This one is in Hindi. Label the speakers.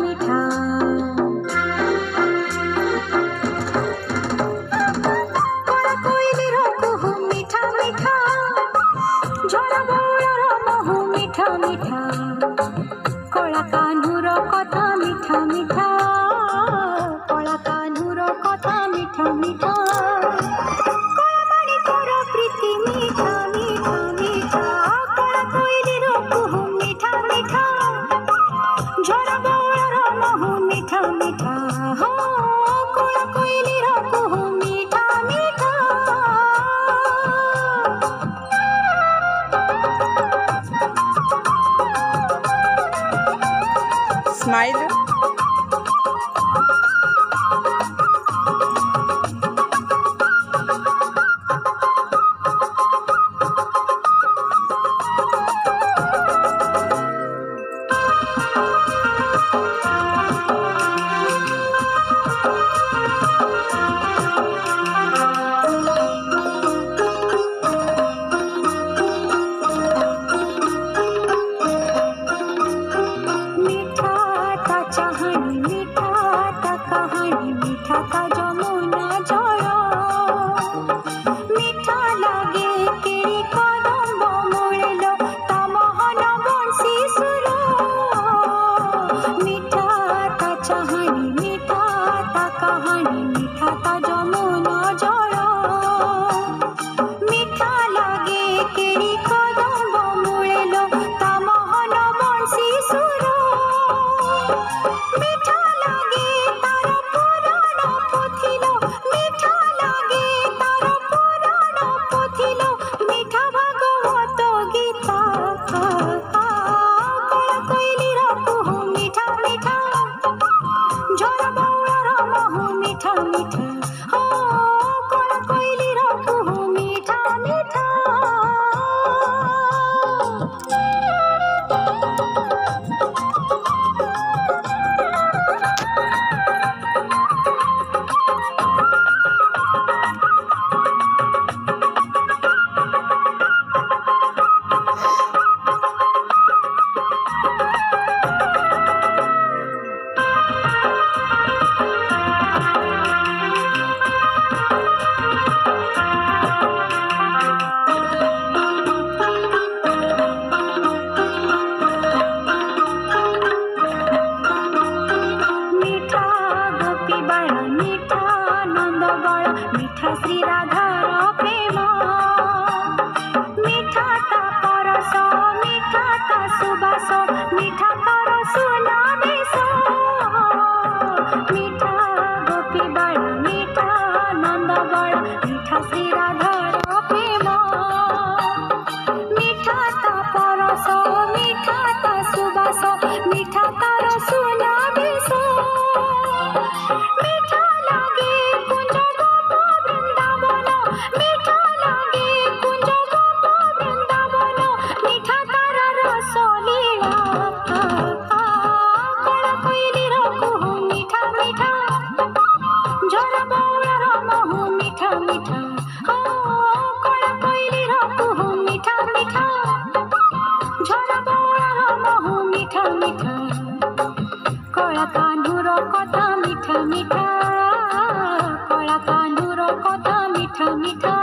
Speaker 1: মিঠা কড়া কোইলির কুহু মিঠা মিঠা ঝরা বউলর মহু মিঠা মিঠা কলা কানুর কথা মিঠা মিঠা কলা কানুর কথা মিঠা মিঠা কলা বাড়ি তোর প্রীতি মিঠা মিঠা মিঠা কলা কোইলির কুহু মিঠা মিঠা ঝরা বউলর মহু মিঠা মিঠা হো কলা কোইলির কুহু মিঠা মিঠা
Speaker 2: Smile.
Speaker 1: मीठा का जमुना जल मीठा लागे केड़ी कदम्ब मूल ता मोहन बंशी सुर मीठा ता चाहनी मीठा ता कहानी मीठा ता जमुना जल मीठा लागे केड़ी कदम्ब मूल ता मोहन बंशी सुर मीठा लागे मीठा श्री राधार प्रेम मीठा ता परस मीठा ता सुबास मीठा तर सुनादेश मीठा गोपी बाळ मीठा नंद बाळ मीठा श्री राधार प्रेम मीठा ता परस मीठा ता सुबास मीठा तर सुनादेश मीठा लागे कुंज मीठा लागे कुंज गोप वृंदावन मीठा तारा रस लीला कला कोइलिर कुहू मीठा मीठा झरा बउलर महू मीठा मीठा कला कोइलिर कुहू मीठा मीठा झरा बउलर महू मीठा मीठा कला कान्हुर कथा मीठा मीठा कला कान्हुर कथा मीठा मीठा